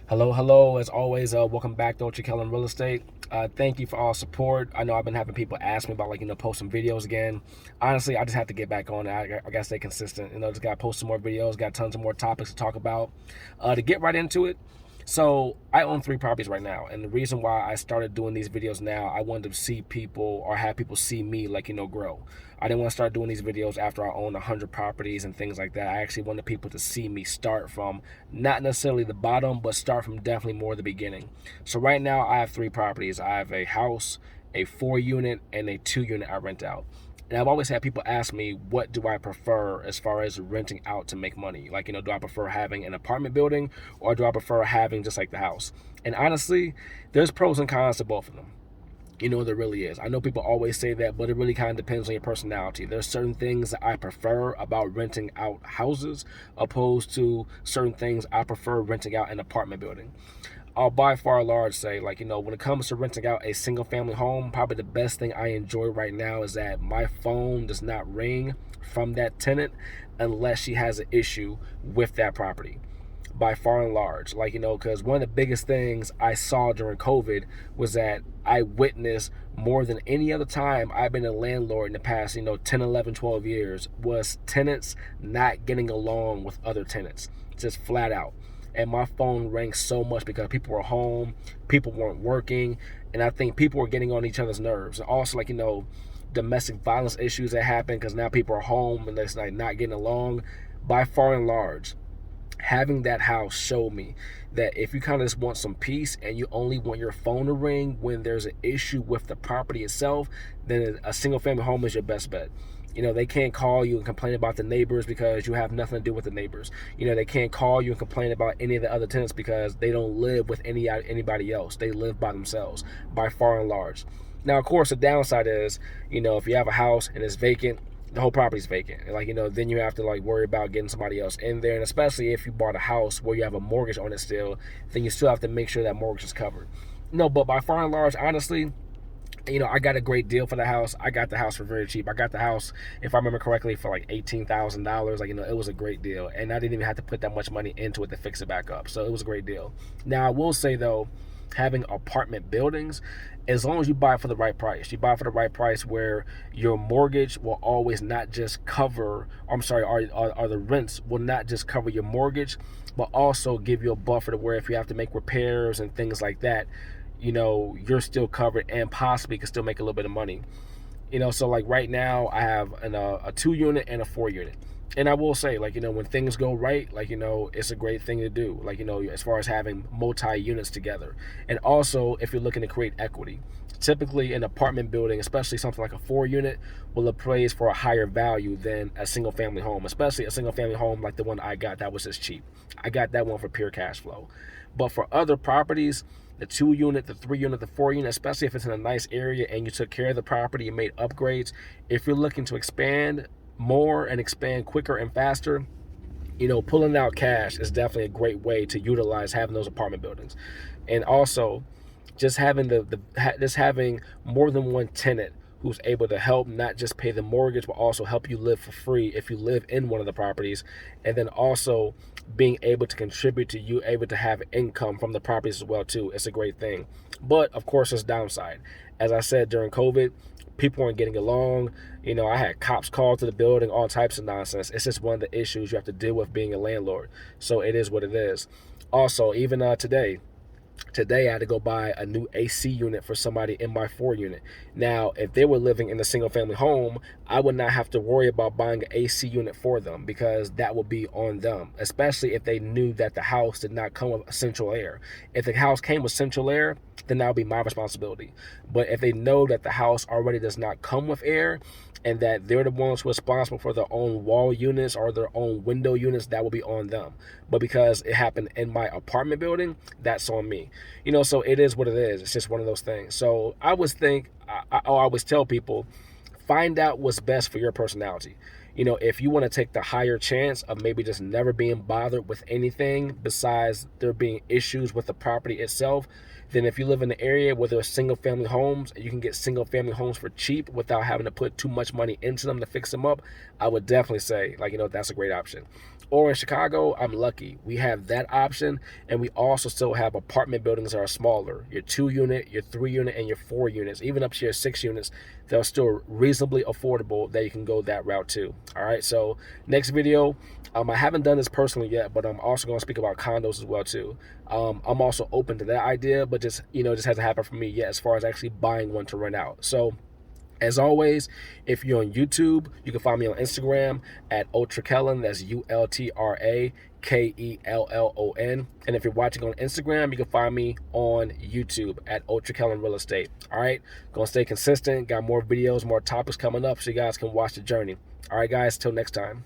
Hello. As always, welcome back to Ultra Kellen Real Estate. Thank you for all support. I know I've been having people ask me about posting videos again. Honestly, I just have to get back on it. I gotta stay consistent. Just gotta post some more videos. Got tons of more topics to talk about. To get right into it. So I own 3 properties right now, and the reason why I started doing these videos now, I wanted to see people or have people see me grow. I didn't want to start doing these videos after I own 100 properties and things like that. I actually wanted people to see me start from not necessarily the bottom, but start from definitely more the beginning. So right now I have 3 properties. I have a house, a 4 unit, and a 2 unit I rent out. And I've always had people ask me, what do I prefer as far as renting out to make money? Do I prefer having an apartment building or do I prefer having just like the house? And honestly, there's pros and cons to both of them. There really is. I know people always say that, but it really kind of depends on your personality. There's certain things that I prefer about renting out houses opposed to certain things I prefer renting out an apartment building. I'll by far large say, when it comes to renting out a single family home, probably the best thing I enjoy right now is that my phone does not ring from that tenant unless she has an issue with that property, by far and large. Because one of the biggest things I saw during COVID was that I witnessed more than any other time I've been a landlord in the past, 10, 11, 12 years, was tenants not getting along with other tenants, just flat out. And my phone rang so much because people were home, people weren't working, and I think people were getting on each other's nerves. And also, domestic violence issues that happen because now people are home and they're not getting along. By far and large, having that house showed me that if you kind of just want some peace and you only want your phone to ring when there's an issue with the property itself, then a single family home is your best bet. They can't call you and complain about the neighbors because you have nothing to do with the neighbors. They can't call you and complain about any of the other tenants because they don't live with anybody else. They live by themselves, by far and large. Now, of course, the downside is, if you have a house and it's vacant, the whole property's vacant. Then you have to worry about getting somebody else in there. And especially if you bought a house where you have a mortgage on it still, then you still have to make sure that mortgage is covered. No, but by far and large, honestly, I got a great deal for the house. I got the house for very cheap. I got the house, if I remember correctly, for $18,000. It was a great deal. And I didn't even have to put that much money into it to fix it back up. So it was a great deal. Now, I will say, though, having apartment buildings, as long as you buy for the right price, you buy for the right price where your mortgage will always not just cover, or the rents will not just cover your mortgage, but also give you a buffer to where if you have to make repairs and things like that, you're still covered and possibly can still make a little bit of money. So right now I have a 2 unit and a 4 unit. And I will say, when things go right, it's a great thing to do, as far as having multi-units together. And also, if you're looking to create equity, typically an apartment building, especially something like a 4 unit, will appraise for a higher value than a single family home, especially a single family home like the one I got that was just cheap. I got that one for pure cash flow. But for other properties, the 2 unit, the 3 unit, the 4 unit, especially if it's in a nice area and you took care of the property and made upgrades, if you're looking to expand more and expand quicker and faster, pulling out cash is definitely a great way to utilize having those apartment buildings. And also, just having just having more than one tenant who's able to help not just pay the mortgage but also help you live for free if you live in one of the properties, and then also being able to contribute to you able to have income from the properties as well too. It's a great thing. But of course, there's downside. As I said, during COVID, people weren't getting along. I had cops called to the building, all types of nonsense. It's just one of the issues you have to deal with being a landlord. So it is what it is. Also, even today I had to go buy a new AC unit for somebody in my 4 unit. Now, if they were living in a single family home, I would not have to worry about buying an AC unit for them because that would be on them, especially if they knew that the house did not come with central air. If the house came with central air, then that would be my responsibility. But if they know that the house already does not come with air and that they're the ones responsible for their own wall units or their own window units, that will be on them. But because it happened in my apartment building, that's on me. So it is what it is. It's just one of those things. So I always tell people, find out what's best for your personality. If you want to take the higher chance of maybe just never being bothered with anything besides there being issues with the property itself, then if you live in an area where there's single family homes, you can get single family homes for cheap without having to put too much money into them to fix them up, I would definitely say, that's a great option. Or in Chicago, I'm lucky. We have that option, and we also still have apartment buildings that are smaller. Your 2-unit, your 3-unit, and your 4 units, even up to your 6 units, they're still reasonably affordable that you can go that route too. All right, so next video, I haven't done this personally yet, but I'm also going to speak about condos as well too. I'm also open to that idea, but just just hasn't happened for me yet as far as actually buying one to rent out. So as always, if you're on YouTube, you can find me on Instagram at UltraKellon. That's UltraKellon. And if you're watching on Instagram, you can find me on YouTube at UltraKellon Real Estate. All right, gonna stay consistent. Got more videos, more topics coming up, so you guys can watch the journey. All right, guys. Till next time.